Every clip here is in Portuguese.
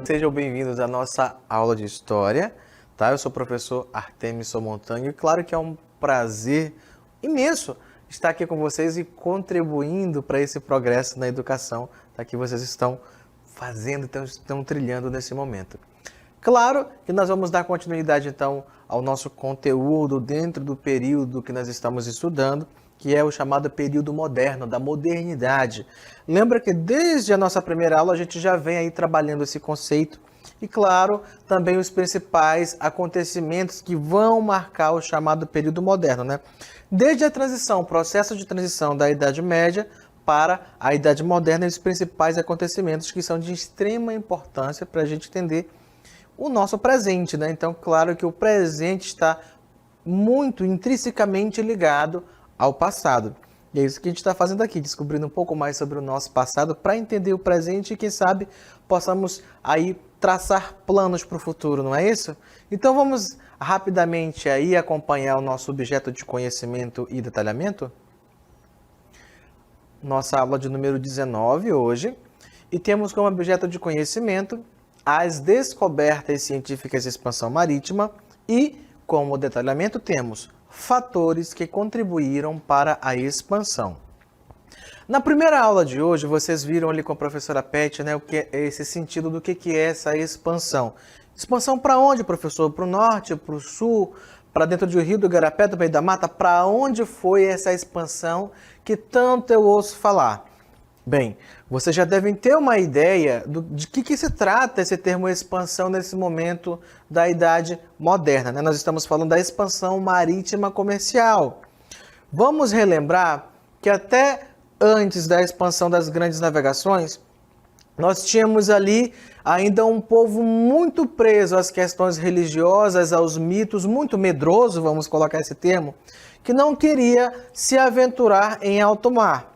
Sejam bem-vindos à nossa aula de História, tá? Eu sou o professor Artemio Somontanho e claro que é um prazer imenso estar aqui com vocês e contribuindo para esse progresso na educação, tá? Que vocês estão fazendo, estão trilhando nesse momento. Claro que nós vamos dar continuidade então ao nosso conteúdo dentro do período que nós estamos estudando, que é o chamado período moderno, da modernidade. Lembra que desde a nossa primeira aula a gente já vem aí trabalhando esse conceito e, claro, também os principais acontecimentos que vão marcar o chamado período moderno, né? Desde a transição, o processo de transição da Idade Média para a Idade Moderna e os principais acontecimentos que são de extrema importância para a gente entender o nosso presente, né? Então, claro que o presente está muito intrinsecamente ligado ao passado. E é isso que a gente está fazendo aqui, descobrindo um pouco mais sobre o nosso passado para entender o presente e, quem sabe, possamos aí traçar planos para o futuro, não é isso? Então vamos rapidamente aí acompanhar o nosso objeto de conhecimento e detalhamento? Nossa aula de número 19 hoje, e temos como objeto de conhecimento as descobertas científicas de expansão marítima e, como detalhamento, temos fatores que contribuíram para a expansão. Na primeira aula de hoje, vocês viram ali com a professora Pet, né, o que é esse sentido do que é essa expansão. Expansão para onde, professor? Para o norte, para o sul, para dentro do Rio do Igarapé, do meio da mata? Para onde foi essa expansão que tanto eu ouço falar? Bem, vocês já devem ter uma ideia de que se trata esse termo expansão nesse momento da Idade Moderna, né? Nós estamos falando da expansão marítima comercial. Vamos relembrar que até antes da expansão das grandes navegações, nós tínhamos ali ainda um povo muito preso às questões religiosas, aos mitos, muito medroso, vamos colocar esse termo, que não queria se aventurar em alto mar.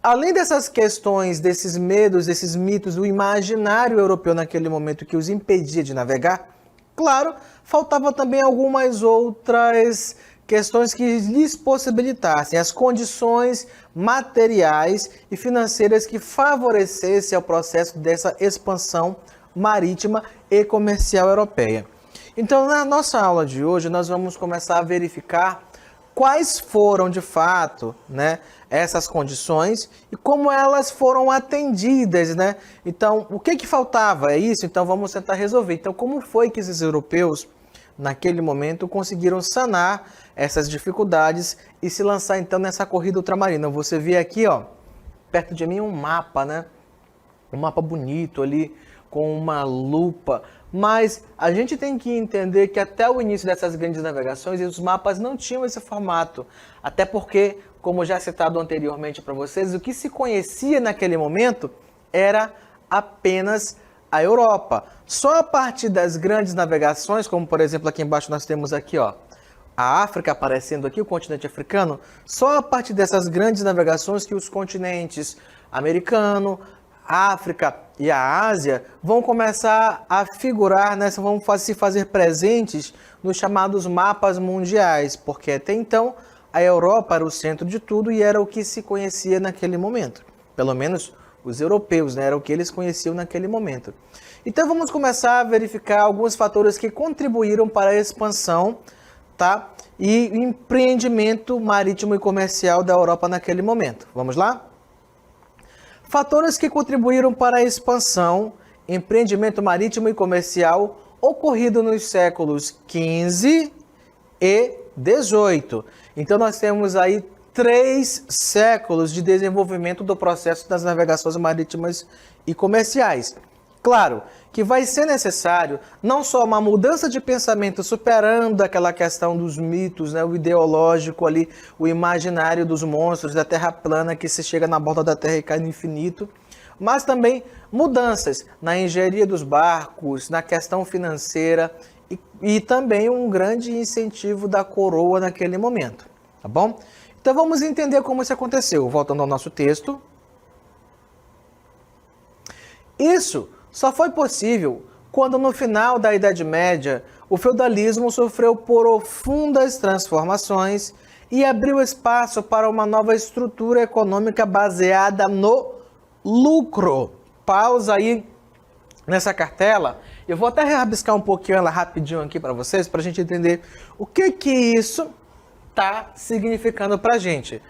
Além dessas questões, desses medos, desses mitos, do imaginário europeu naquele momento que os impedia de navegar, claro, faltava também algumas outras questões que lhes possibilitassem as condições materiais e financeiras que favorecessem o processo dessa expansão marítima e comercial europeia. Então, na nossa aula de hoje, nós vamos começar a verificar quais foram, de fato, né, essas condições e como elas foram atendidas, né? Então, o que faltava? É isso? Então, vamos tentar resolver. Então, como foi que esses europeus, naquele momento, conseguiram sanar essas dificuldades e se lançar, então, nessa corrida ultramarina? Você vê aqui, ó, perto de mim, um mapa, né? Um mapa bonito ali, com uma lupa. Mas a gente tem que entender que até o início dessas grandes navegações, os mapas não tinham esse formato. Até porque, como já citado anteriormente para vocês, o que se conhecia naquele momento era apenas a Europa. Só a partir das grandes navegações, como por exemplo aqui embaixo nós temos aqui, ó, a África aparecendo aqui, o continente africano, só a partir dessas grandes navegações que os continentes americano, África e a Ásia vão começar a figurar, né, vão se fazer presentes nos chamados mapas mundiais, porque até então a Europa era o centro de tudo e era o que se conhecia naquele momento. Pelo menos os europeus, né, era o que eles conheciam naquele momento. Então vamos começar a verificar alguns fatores que contribuíram para a expansão, tá, e o empreendimento marítimo e comercial da Europa naquele momento. Vamos lá? Fatores que contribuíram para a expansão, empreendimento marítimo e comercial ocorrido nos séculos XV e XVIII. Então nós temos aí 3 séculos de desenvolvimento do processo das navegações marítimas e comerciais. Claro que vai ser necessário não só uma mudança de pensamento superando aquela questão dos mitos, né, o ideológico ali, o imaginário dos monstros da Terra plana que se chega na borda da Terra e cai no infinito, mas também mudanças na engenharia dos barcos, na questão financeira e também um grande incentivo da coroa naquele momento, tá bom? Então vamos entender como isso aconteceu. Voltando ao nosso texto. Isso só foi possível quando no final da Idade Média o feudalismo sofreu profundas transformações e abriu espaço para uma nova estrutura econômica baseada no lucro. Pausa aí nessa cartela. Eu vou até rabiscar um pouquinho ela rapidinho aqui para vocês, para a gente entender o que isso está significando para a gente.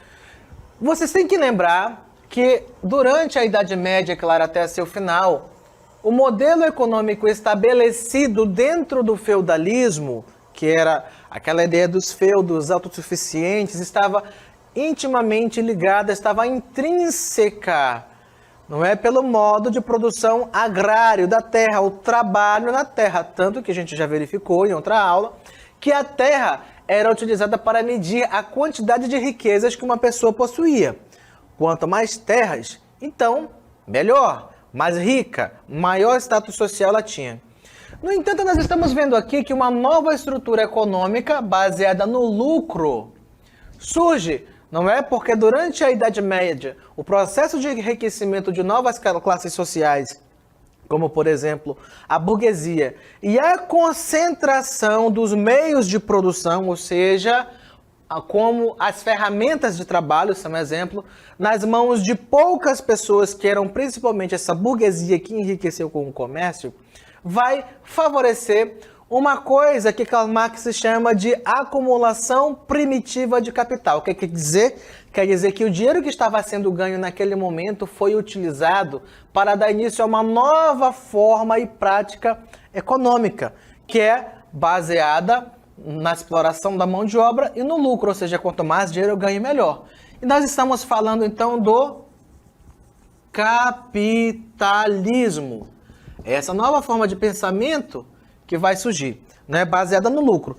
Vocês têm que lembrar que durante a Idade Média, claro, até seu final, o modelo econômico estabelecido dentro do feudalismo, que era aquela ideia dos feudos autossuficientes, estava intimamente ligada, estava intrínseca, não é, pelo modo de produção agrário da terra, o trabalho na terra, tanto que a gente já verificou em outra aula, que a terra era utilizada para medir a quantidade de riquezas que uma pessoa possuía. Quanto mais terras, então, melhor, mais rica, maior status social ela tinha. No entanto, nós estamos vendo aqui que uma nova estrutura econômica baseada no lucro surge, não é? Porque durante a Idade Média, o processo de enriquecimento de novas classes sociais, como por exemplo a burguesia, e a concentração dos meios de produção, ou seja, como as ferramentas de trabalho, são um exemplo, nas mãos de poucas pessoas, que eram principalmente essa burguesia que enriqueceu com o comércio, vai favorecer uma coisa que Karl Marx chama de acumulação primitiva de capital. O que quer dizer? Quer dizer que o dinheiro que estava sendo ganho naquele momento foi utilizado para dar início a uma nova forma e prática econômica, que é baseada na exploração da mão de obra e no lucro, ou seja, quanto mais dinheiro eu ganho, melhor. E nós estamos falando então do capitalismo. Essa nova forma de pensamento que vai surgir, né, baseada no lucro.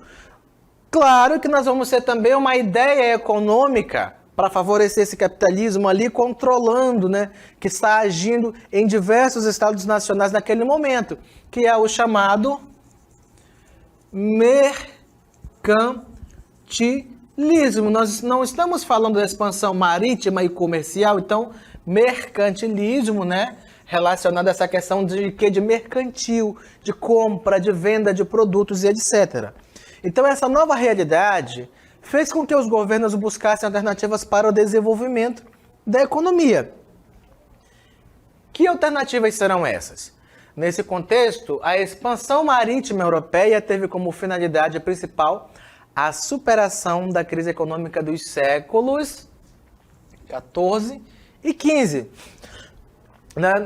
Claro que nós vamos ter também uma ideia econômica para favorecer esse capitalismo ali, controlando, né, que está agindo em diversos estados nacionais naquele momento, que é o chamado mercantilismo. Nós não estamos falando da expansão marítima e comercial, então mercantilismo, né, relacionado a essa questão de quê? De mercantil, de compra, de venda de produtos e etc. Então essa nova realidade fez com que os governos buscassem alternativas para o desenvolvimento da economia. Que alternativas serão essas? Nesse contexto, a expansão marítima europeia teve como finalidade principal a superação da crise econômica dos séculos XIV e XV.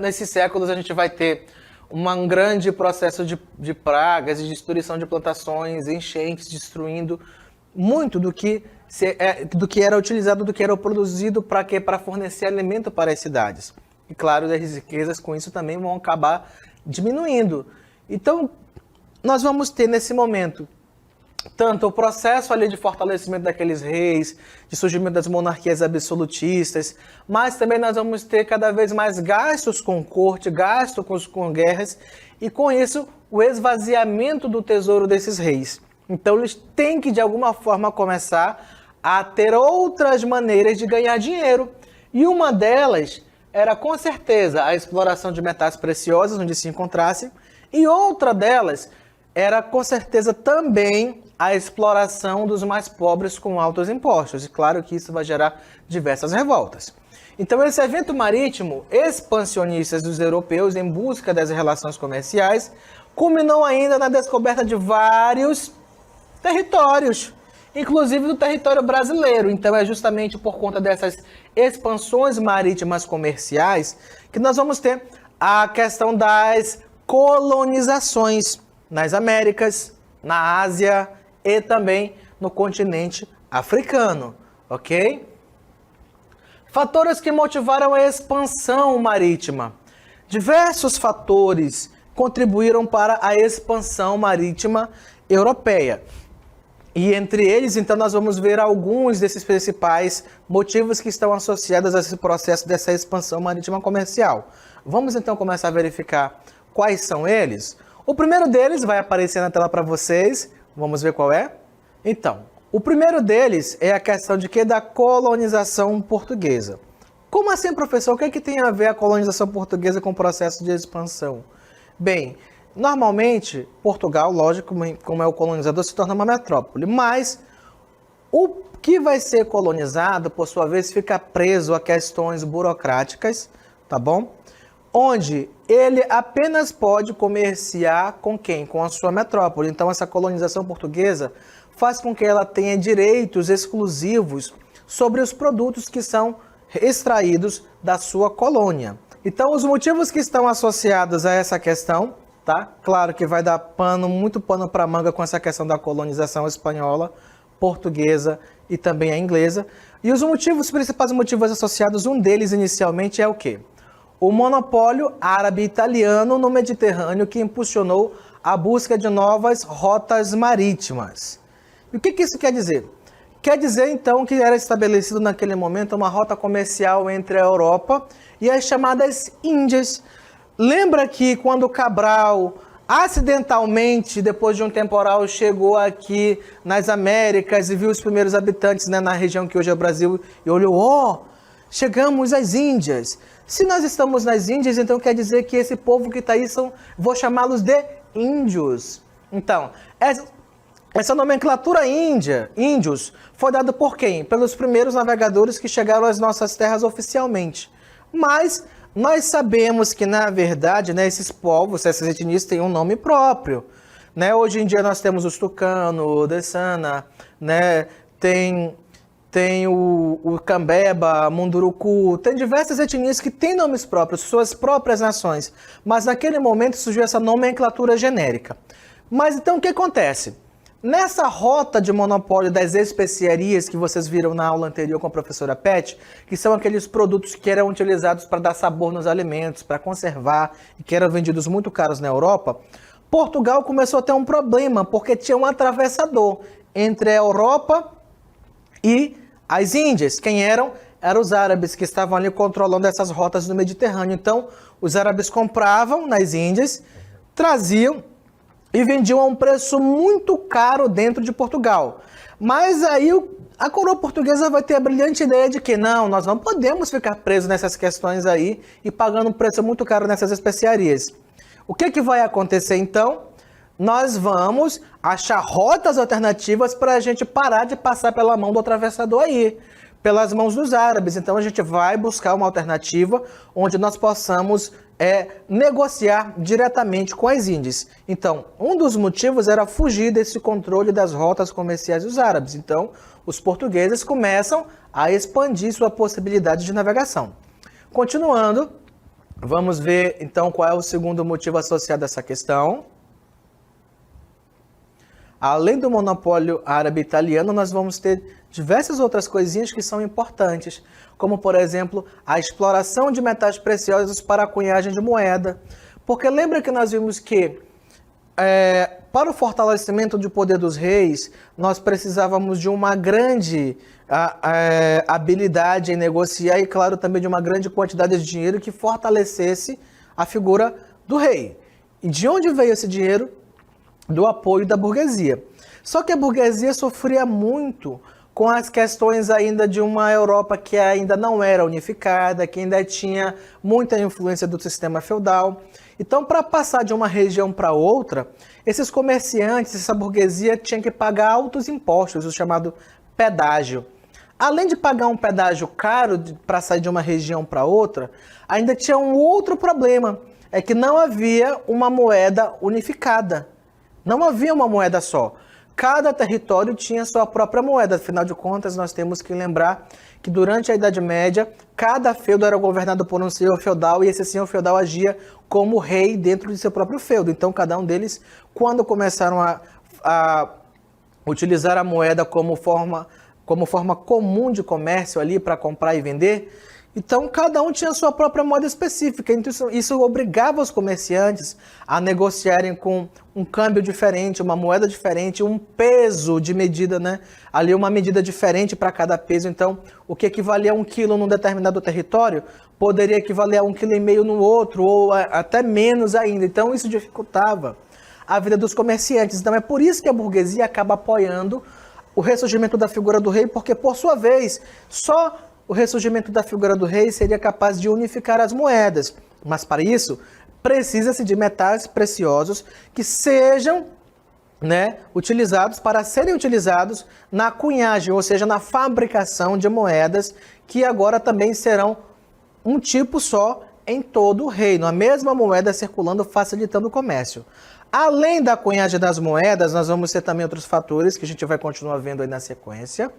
Nesses séculos a gente vai ter um grande processo de pragas e destruição de plantações, enchentes, destruindo muito do que era utilizado, do que era produzido para quê? Para fornecer alimento para as cidades. E claro, as riquezas com isso também vão acabar diminuindo. Então, nós vamos ter nesse momento tanto o processo ali de fortalecimento daqueles reis, de surgimento das monarquias absolutistas, mas também nós vamos ter cada vez mais gastos com corte, gastos com guerras, e com isso o esvaziamento do tesouro desses reis. Então eles têm que de alguma forma começar a ter outras maneiras de ganhar dinheiro, e uma delas era com certeza a exploração de metais preciosos onde se encontrassem, e outra delas era com certeza também a exploração dos mais pobres com altos impostos. E claro que isso vai gerar diversas revoltas. Então esse evento marítimo expansionista dos europeus em busca das relações comerciais culminou ainda na descoberta de vários territórios, inclusive do território brasileiro. Então é justamente por conta dessas expansões marítimas comerciais que nós vamos ter a questão das colonizações nas Américas, na Ásia e também no continente africano, ok? Fatores que motivaram a expansão marítima. Diversos fatores contribuíram para a expansão marítima europeia. E entre eles, então, nós vamos ver alguns desses principais motivos que estão associados a esse processo dessa expansão marítima comercial. Vamos então começar a verificar quais são eles. O primeiro deles vai aparecer na tela para vocês. Vamos ver qual é? Então, o primeiro deles é a questão de quê? Da colonização portuguesa. Como assim, professor? O que é que tem a ver a colonização portuguesa com o processo de expansão? Bem, normalmente, Portugal, lógico, como é o colonizador, se torna uma metrópole, mas o que vai ser colonizado, por sua vez, fica preso a questões burocráticas, tá bom? Onde ele apenas pode comerciar com quem? Com a sua metrópole. Então, essa colonização portuguesa faz com que ela tenha direitos exclusivos sobre os produtos que são extraídos da sua colônia. Então, os motivos que estão associados a essa questão, tá? Claro que vai dar muito pano para manga com essa questão da colonização espanhola, portuguesa e também a inglesa. E os principais motivos associados, um deles inicialmente é o quê? O monopólio árabe-italiano no Mediterrâneo, que impulsionou a busca de novas rotas marítimas. E o que isso quer dizer? Quer dizer, então, que era estabelecido naquele momento uma rota comercial entre a Europa e as chamadas Índias. Lembra que quando Cabral, acidentalmente, depois de um temporal, chegou aqui nas Américas e viu os primeiros habitantes, né, na região que hoje é o Brasil, e olhou, chegamos às Índias. Se nós estamos nas Índias, então quer dizer que esse povo que está aí vou chamá-los de índios. Então, essa nomenclatura índios, foi dada por quem? Pelos primeiros navegadores que chegaram às nossas terras oficialmente. Mas nós sabemos que, na verdade, né, esses povos, essas etnias têm um nome próprio. Né? Hoje em dia nós temos os Tucano, o Dessana, né? Tem o Cambeba, Munduruku, tem diversas etnias que têm nomes próprios, suas próprias nações. Mas naquele momento surgiu essa nomenclatura genérica. Mas então o que acontece? Nessa rota de monopólio das especiarias que vocês viram na aula anterior com a professora Pet, que são aqueles produtos que eram utilizados para dar sabor nos alimentos, para conservar e que eram vendidos muito caros na Europa, Portugal começou a ter um problema, porque tinha um atravessador entre a Europa e as Índias. Quem eram? Eram os árabes, que estavam ali controlando essas rotas do Mediterrâneo. Então, os árabes compravam nas Índias, traziam e vendiam a um preço muito caro dentro de Portugal. Mas aí a coroa portuguesa vai ter a brilhante ideia de que não, nós não podemos ficar presos nessas questões aí e pagando um preço muito caro nessas especiarias. O que vai acontecer então? Nós vamos achar rotas alternativas para a gente parar de passar pela mão do atravessador aí, pelas mãos dos árabes. Então a gente vai buscar uma alternativa onde nós possamos negociar diretamente com as Índias. Então, um dos motivos era fugir desse controle das rotas comerciais dos árabes. Então, os portugueses começam a expandir sua possibilidade de navegação. Continuando, vamos ver então qual é o segundo motivo associado a essa questão. Além do monopólio árabe-italiano, nós vamos ter diversas outras coisinhas que são importantes, como, por exemplo, a exploração de metais preciosos para a cunhagem de moeda. Porque lembra que nós vimos que, para o fortalecimento do poder dos reis, nós precisávamos de uma grande habilidade em negociar e, claro, também de uma grande quantidade de dinheiro que fortalecesse a figura do rei. E de onde veio esse dinheiro? Do apoio da burguesia. Só que a burguesia sofria muito com as questões ainda de uma Europa que ainda não era unificada, que ainda tinha muita influência do sistema feudal. Então, para passar de uma região para outra, esses comerciantes, essa burguesia tinha que pagar altos impostos, o chamado pedágio. Além de pagar um pedágio caro para sair de uma região para outra, ainda tinha um outro problema, é que não havia uma moeda unificada. Não havia uma moeda só. Cada território tinha sua própria moeda. Afinal de contas, nós temos que lembrar que durante a Idade Média, cada feudo era governado por um senhor feudal e esse senhor feudal agia como rei dentro de seu próprio feudo. Então, cada um deles, quando começaram a utilizar a moeda como forma comum de comércio ali para comprar e vender, então cada um tinha sua própria moeda específica. Então isso obrigava os comerciantes a negociarem com um câmbio diferente, uma moeda diferente, um peso de medida, né? Ali uma medida diferente para cada peso. Então o que equivalia a 1 quilo num determinado território poderia equivaler a 1,5 kg no outro, ou até menos ainda. Então isso dificultava a vida dos comerciantes. Então é por isso que a burguesia acaba apoiando o ressurgimento da figura do rei, porque por sua vez, só o ressurgimento da figura do rei seria capaz de unificar as moedas. Mas para isso, precisa-se de metais preciosos que sejam utilizados para serem utilizados na cunhagem, ou seja, na fabricação de moedas, que agora também serão um tipo só em todo o reino, a mesma moeda circulando, facilitando o comércio. Além da cunhagem das moedas, nós vamos ter também outros fatores que a gente vai continuar vendo aí na sequência.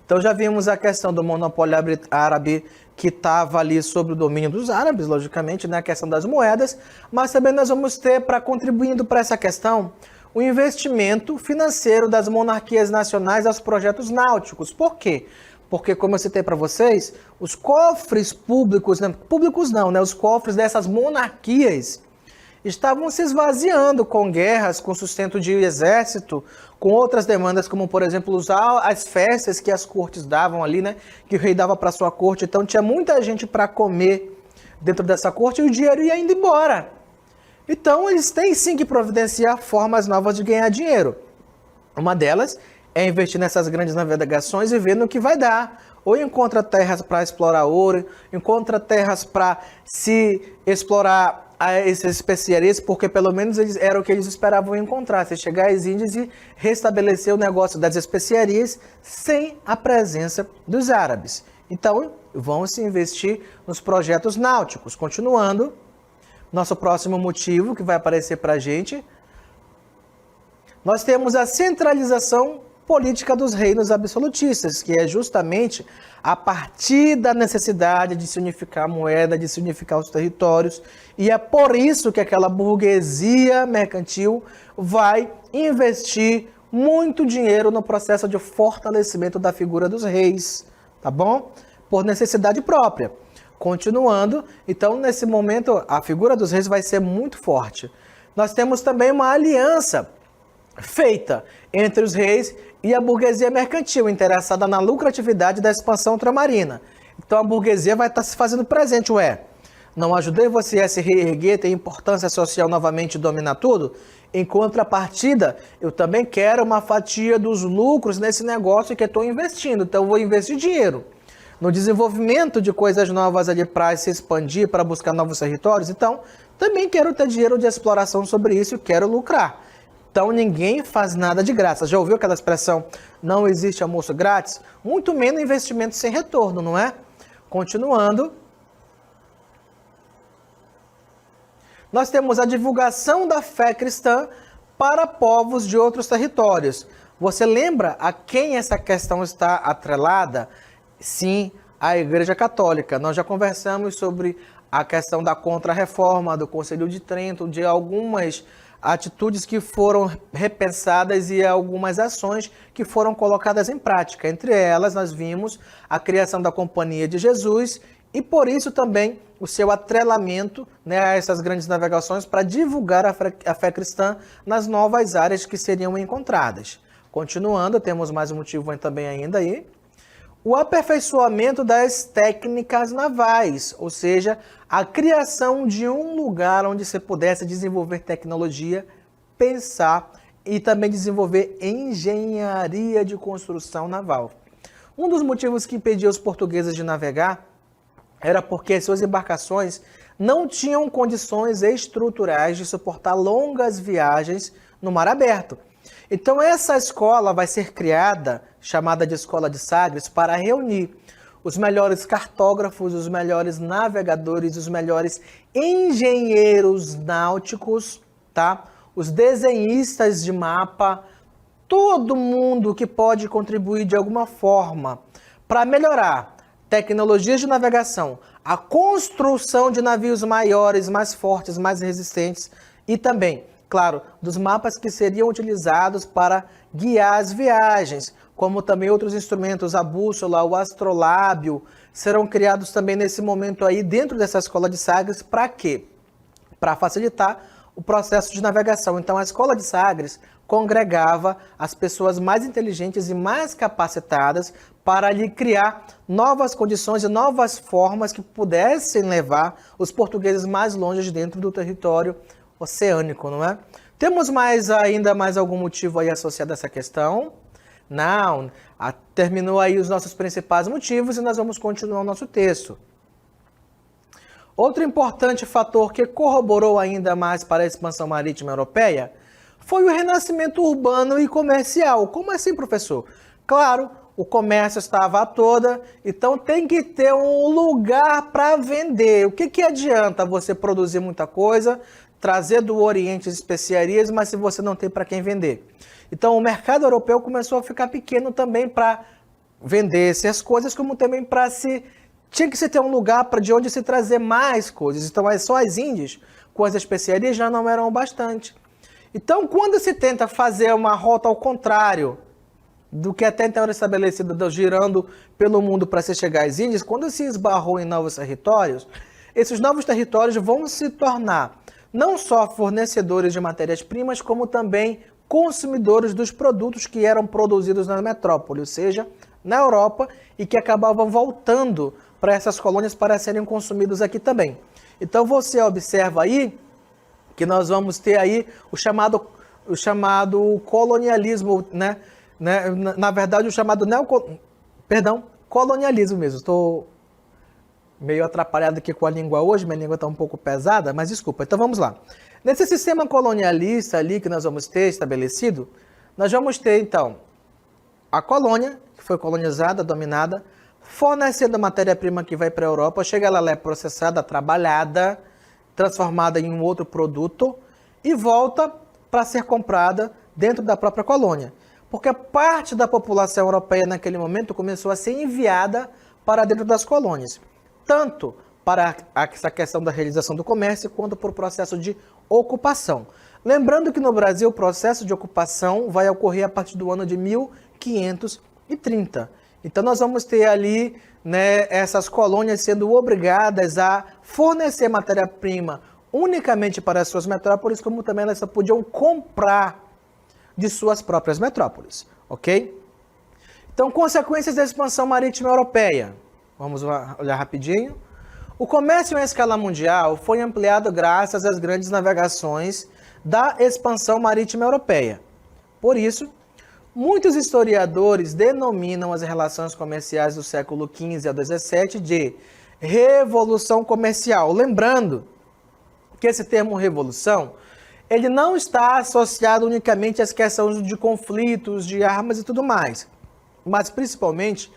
Então já vimos a questão do monopólio árabe que estava ali sobre o domínio dos árabes, logicamente, a questão das moedas, mas também nós vamos ter, contribuindo para essa questão, o investimento financeiro das monarquias nacionais aos projetos náuticos. Por quê? Porque, como eu citei para vocês, os cofres públicos, os cofres dessas monarquias estavam se esvaziando com guerras, com sustento de exército, com outras demandas, como, por exemplo, usar as festas que as cortes davam ali, que o rei dava para sua corte. Então, tinha muita gente para comer dentro dessa corte e o dinheiro ia indo embora. Então, eles têm sim que providenciar formas novas de ganhar dinheiro. Uma delas é investir nessas grandes navegações e ver no que vai dar. Ou encontra terras para explorar ouro, encontra terras para se explorar essas especiarias, porque pelo menos era o que eles esperavam encontrar. Se chegar às Índias e restabelecer o negócio das especiarias sem a presença dos árabes. Então, vão se investir nos projetos náuticos. Continuando, nosso próximo motivo que vai aparecer para a gente, nós temos a centralização política dos reinos absolutistas, que é justamente a partir da necessidade de se unificar a moeda, de se unificar os territórios, e é por isso que aquela burguesia mercantil vai investir muito dinheiro no processo de fortalecimento da figura dos reis, tá bom? Por necessidade própria. Continuando, então nesse momento a figura dos reis vai ser muito forte. Nós temos também uma aliança feita entre os reis e a burguesia mercantil, interessada na lucratividade da expansão ultramarina. Então a burguesia vai estar se fazendo presente, não ajudei você a se reerguer, ter importância social novamente e dominar tudo? Em contrapartida, eu também quero uma fatia dos lucros nesse negócio que eu estou investindo, então eu vou investir dinheiro no desenvolvimento de coisas novas ali para se expandir, para buscar novos territórios. Então, também quero ter dinheiro de exploração sobre isso e quero lucrar. Então, ninguém faz nada de graça. Já ouviu aquela expressão, não existe almoço grátis? Muito menos investimento sem retorno, não é? Continuando. Nós temos a divulgação da fé cristã para povos de outros territórios. Você lembra a quem essa questão está atrelada? Sim, a Igreja Católica. Nós já conversamos sobre a questão da Contra-Reforma, do Concílio de Trento, de algumas atitudes que foram repensadas e algumas ações que foram colocadas em prática. Entre elas, nós vimos a criação da Companhia de Jesus e, por isso, também o seu atrelamento a essas grandes navegações para divulgar a fé cristã nas novas áreas que seriam encontradas. Continuando, temos mais um motivo também ainda aí. O aperfeiçoamento das técnicas navais, ou seja, a criação de um lugar onde você pudesse desenvolver tecnologia, pensar e também desenvolver engenharia de construção naval. Um dos motivos que impedia os portugueses de navegar era porque suas embarcações não tinham condições estruturais de suportar longas viagens no mar aberto. Então essa escola vai ser criada, chamada de Escola de Sagres, para reunir os melhores cartógrafos, os melhores navegadores, os melhores engenheiros náuticos, tá? Os desenhistas de mapa, todo mundo que pode contribuir de alguma forma para melhorar tecnologias de navegação, a construção de navios maiores, mais fortes, mais resistentes e também, claro, dos mapas que seriam utilizados para guiar as viagens, como também outros instrumentos, a bússola, o astrolábio, serão criados também nesse momento aí dentro dessa Escola de Sagres. Para quê? Para facilitar o processo de navegação. Então a Escola de Sagres congregava as pessoas mais inteligentes e mais capacitadas para ali criar novas condições e novas formas que pudessem levar os portugueses mais longe dentro do território oceânico, não é? Temos ainda mais algum motivo aí associado a essa questão? Não, terminou aí os nossos principais motivos e nós vamos continuar o nosso texto. Outro importante fator que corroborou ainda mais para a expansão marítima europeia foi o renascimento urbano e comercial. Como assim, professor? Claro, o comércio estava a toda, então tem que ter um lugar para vender. O que adianta você produzir muita coisa, trazer do Oriente especiarias, mas se você não tem para quem vender? Então o mercado europeu começou a ficar pequeno também para vender essas coisas, como também para tinha que se ter um lugar de onde se trazer mais coisas. Então só as Índias com as especiarias já não eram bastante. Então quando se tenta fazer uma rota ao contrário do que até então era estabelecido, girando pelo mundo para se chegar às Índias, quando se esbarrou em novos territórios, esses novos territórios vão se tornar não só fornecedores de matérias-primas, como também consumidores dos produtos que eram produzidos na metrópole, ou seja, na Europa, e que acabavam voltando para essas colônias para serem consumidos aqui também. Então você observa aí que nós vamos ter aí o chamado colonialismo, né? Na verdade, o chamado colonialismo mesmo. Estou meio atrapalhado aqui com a língua hoje, minha língua está um pouco pesada, mas desculpa. Então vamos lá. Nesse sistema colonialista ali que nós vamos ter estabelecido, nós vamos ter então a colônia, que foi colonizada, dominada, fornecendo a matéria-prima que vai para a Europa, chega lá, ela é processada, trabalhada, transformada em um outro produto e volta para ser comprada dentro da própria colônia. Porque parte da população europeia naquele momento começou a ser enviada para dentro das colônias, tanto para essa questão da realização do comércio, quanto por processo de ocupação. Lembrando que no Brasil o processo de ocupação vai ocorrer a partir do ano de 1530. Então nós vamos ter ali, né, essas colônias sendo obrigadas a fornecer matéria-prima unicamente para as suas metrópoles, como também elas só podiam comprar de suas próprias metrópoles, ok? Então, consequências da expansão marítima europeia. Vamos olhar rapidinho. O comércio em escala mundial foi ampliado graças às grandes navegações da expansão marítima europeia. Por isso, muitos historiadores denominam as relações comerciais do século XV ao XVII de revolução comercial. Lembrando que esse termo revolução, ele não está associado unicamente às questões de conflitos, de armas e tudo mais, mas principalmente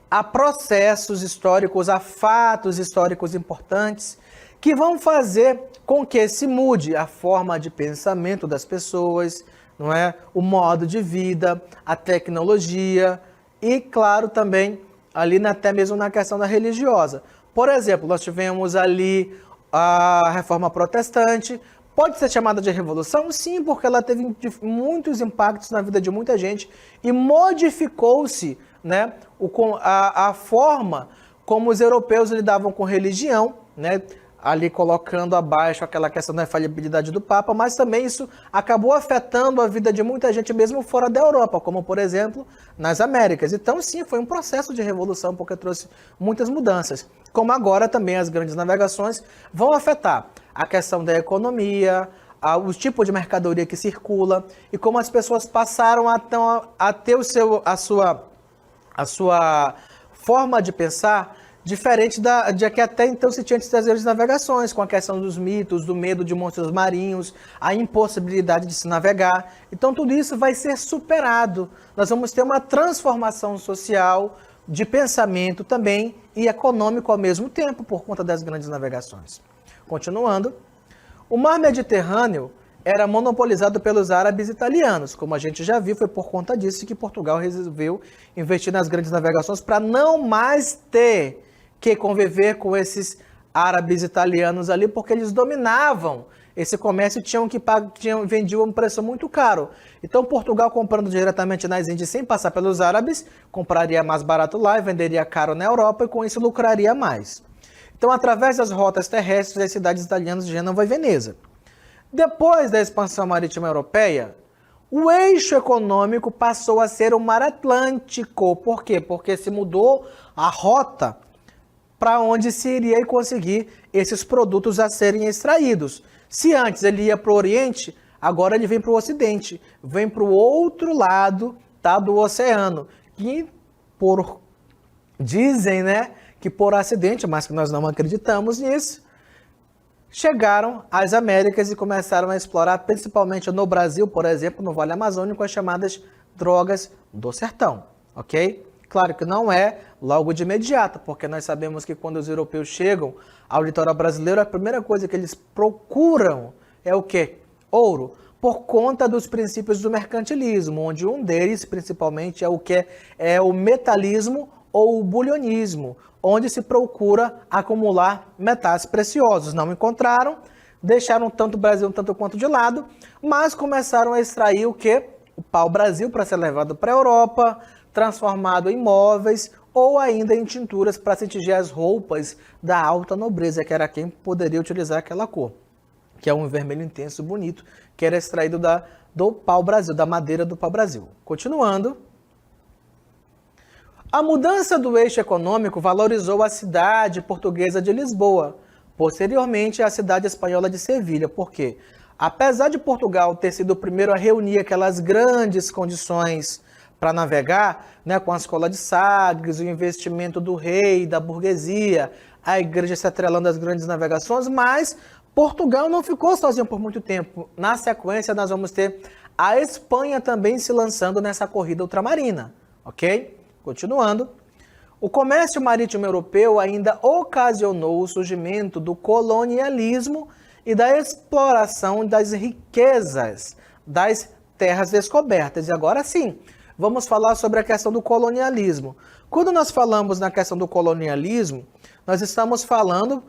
a processos históricos, a fatos históricos importantes que vão fazer com que se mude a forma de pensamento das pessoas, não é? O modo de vida, a tecnologia e, claro, também ali até mesmo na questão da religiosa. Por exemplo, nós tivemos ali a Reforma Protestante. Pode ser chamada de revolução? Sim, porque ela teve muitos impactos na vida de muita gente e modificou-se, né, a forma como os europeus lidavam com religião, né, ali colocando abaixo aquela questão da infalibilidade do Papa, mas também isso acabou afetando a vida de muita gente mesmo fora da Europa, como por exemplo nas Américas. Então sim, foi um processo de revolução porque trouxe muitas mudanças, como agora também as grandes navegações vão afetar a questão da economia, o tipo de mercadoria que circula e como as pessoas passaram a ter a sua forma de pensar diferente de que até então se tinha antes das grandes navegações, com a questão dos mitos, do medo de monstros marinhos, a impossibilidade de se navegar. Então tudo isso vai ser superado. Nós vamos ter uma transformação social, de pensamento também e econômico ao mesmo tempo por conta das grandes navegações. Continuando, o mar Mediterrâneo era monopolizado pelos árabes e italianos. Como a gente já viu, foi por conta disso que Portugal resolveu investir nas grandes navegações para não mais ter que conviver com esses árabes italianos ali, porque eles dominavam esse comércio e vendiam um preço muito caro. Então Portugal, comprando diretamente nas Índias sem passar pelos árabes, compraria mais barato lá e venderia caro na Europa e com isso lucraria mais. Então, através das rotas terrestres das cidades italianas de Gênova e Veneza. Depois da expansão marítima europeia, o eixo econômico passou a ser o Mar Atlântico. Por quê? Porque se mudou a rota para onde se iria conseguir esses produtos a serem extraídos. Se antes ele ia para o Oriente, agora ele vem para o Ocidente, vem para o outro lado, tá, do oceano, que dizem, né, que por acidente, mas que nós não acreditamos nisso, chegaram às Américas e começaram a explorar, principalmente no Brasil, por exemplo, no Vale Amazônico, as chamadas drogas do sertão, ok? Claro que não é logo de imediato, porque nós sabemos que quando os europeus chegam ao litoral brasileiro, a primeira coisa que eles procuram é o quê? Ouro, por conta dos princípios do mercantilismo, onde um deles, principalmente, é o que é o metalismo ou o bulionismo, onde se procura acumular metais preciosos. Não encontraram, deixaram tanto o Brasil um tanto quanto de lado, mas começaram a extrair o quê? O pau-brasil para ser levado para a Europa, transformado em móveis ou ainda em tinturas para se tingir as roupas da alta nobreza, que era quem poderia utilizar aquela cor, que é um vermelho intenso, bonito, que era extraído do pau-brasil, da madeira do pau-brasil. Continuando, a mudança do eixo econômico valorizou a cidade portuguesa de Lisboa, posteriormente a cidade espanhola de Sevilha, porque, apesar de Portugal ter sido o primeiro a reunir aquelas grandes condições para navegar, né, com a escola de Sagres, o investimento do rei, da burguesia, a igreja se atrelando às grandes navegações, mas Portugal não ficou sozinho por muito tempo. Na sequência, nós vamos ter a Espanha também se lançando nessa corrida ultramarina, ok? Continuando, o comércio marítimo europeu ainda ocasionou o surgimento do colonialismo e da exploração das riquezas das terras descobertas. E agora sim, vamos falar sobre a questão do colonialismo. Quando nós falamos na questão do colonialismo, nós estamos falando,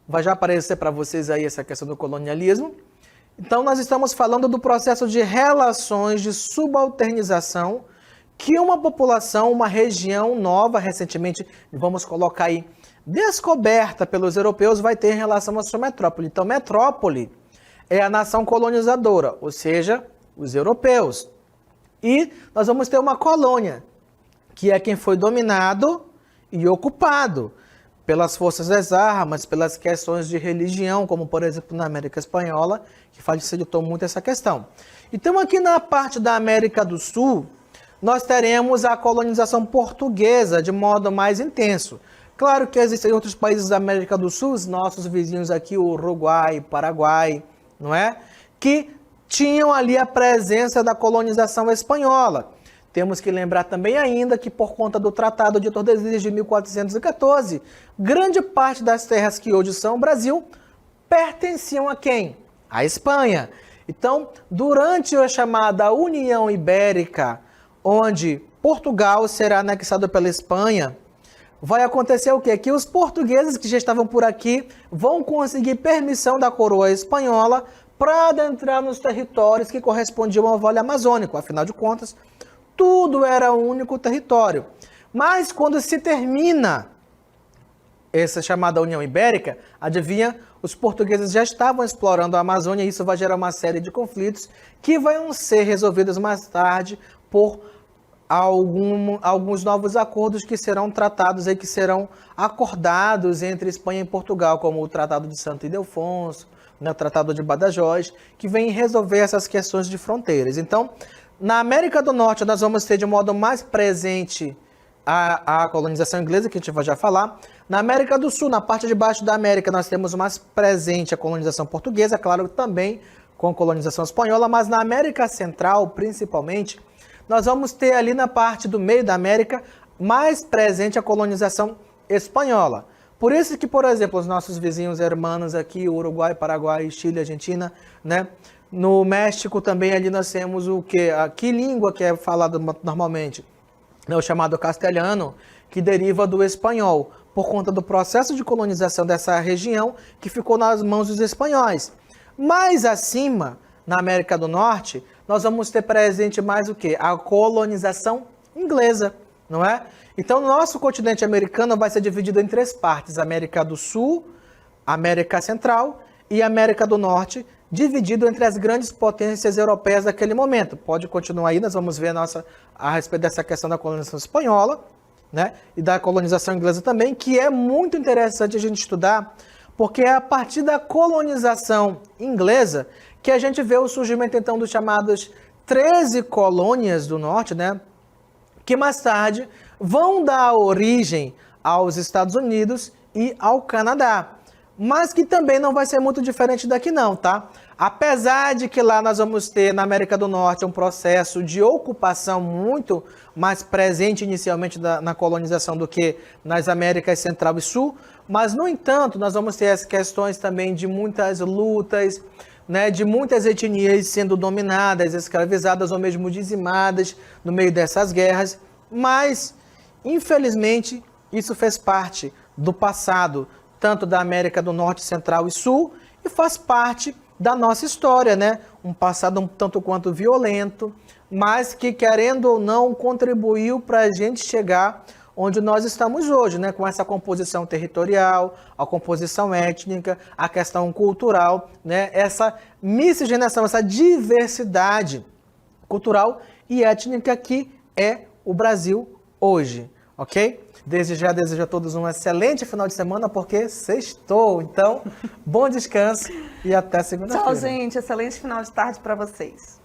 vai já aparecer para vocês aí essa questão do colonialismo, então nós estamos falando do processo de relações de subalternização que uma população, uma região nova, recentemente, vamos colocar aí, descoberta pelos europeus, vai ter em relação à sua metrópole. Então, metrópole é a nação colonizadora, ou seja, os europeus. E nós vamos ter uma colônia, que é quem foi dominado e ocupado pelas forças das armas, pelas questões de religião, como por exemplo na América Espanhola, que facilitou muito essa questão. Então aqui na parte da América do Sul, nós teremos a colonização portuguesa de modo mais intenso. Claro que existem outros países da América do Sul, os nossos vizinhos aqui, o Uruguai, Paraguai, não é? Que tinham ali a presença da colonização espanhola. Temos que lembrar também ainda que por conta do Tratado de Tordesilhas de 1414, grande parte das terras que hoje são o Brasil pertenciam a quem? À Espanha. Então, durante a chamada União Ibérica, onde Portugal será anexado pela Espanha, vai acontecer o quê? Que os portugueses que já estavam por aqui vão conseguir permissão da coroa espanhola para adentrar nos territórios que correspondiam ao Vale Amazônico. Afinal de contas, tudo era um único território. Mas quando se termina essa chamada União Ibérica, adivinha, os portugueses já estavam explorando a Amazônia e isso vai gerar uma série de conflitos que vão ser resolvidos mais tarde por alguns novos acordos que serão tratados e que serão acordados entre Espanha e Portugal, como o Tratado de Santo Ildefonso, né, o Tratado de Badajoz, que vem resolver essas questões de fronteiras. Então, na América do Norte, nós vamos ter de modo mais presente a colonização inglesa, que a gente vai já falar. Na América do Sul, na parte de baixo da América, nós temos mais presente a colonização portuguesa, claro, também com a colonização espanhola, mas na América Central, principalmente, nós vamos ter ali na parte do meio da América mais presente a colonização espanhola. Por isso que, por exemplo, os nossos vizinhos hermanos aqui, Uruguai, Paraguai, Chile, Argentina, né? No México também ali nós temos o quê? Que língua que é falada normalmente? O chamado castelhano, que deriva do espanhol, por conta do processo de colonização dessa região que ficou nas mãos dos espanhóis. Mais acima, na América do Norte, nós vamos ter presente mais o quê? A colonização inglesa, não é? Então, o nosso continente americano vai ser dividido em três partes: América do Sul, América Central e América do Norte, dividido entre as grandes potências europeias daquele momento. Pode continuar aí, nós vamos ver a respeito dessa questão da colonização espanhola, né? E da colonização inglesa também, que é muito interessante a gente estudar, porque é a partir da colonização inglesa que a gente vê o surgimento, então, dos chamados 13 colônias do norte, né? Que mais tarde vão dar origem aos Estados Unidos e ao Canadá. Mas que também não vai ser muito diferente daqui não, tá? Apesar de que lá nós vamos ter, na América do Norte, um processo de ocupação muito mais presente inicialmente na colonização do que nas Américas Central e Sul, mas, no entanto, nós vamos ter as questões também de muitas lutas, né, de muitas etnias sendo dominadas, escravizadas ou mesmo dizimadas no meio dessas guerras, mas, infelizmente, isso fez parte do passado, tanto da América do Norte, Central e Sul, e faz parte da nossa história, né? Um passado um tanto quanto violento, mas que, querendo ou não, contribuiu para a gente chegar onde nós estamos hoje, né? Com essa composição territorial, a composição étnica, a questão cultural, né? Essa miscigenação, essa diversidade cultural e étnica que é o Brasil hoje, ok? Desde já desejo a todos um excelente final de semana, porque sextou. Então, bom descanso e até segunda-feira. Tchau, gente. Excelente final de tarde para vocês.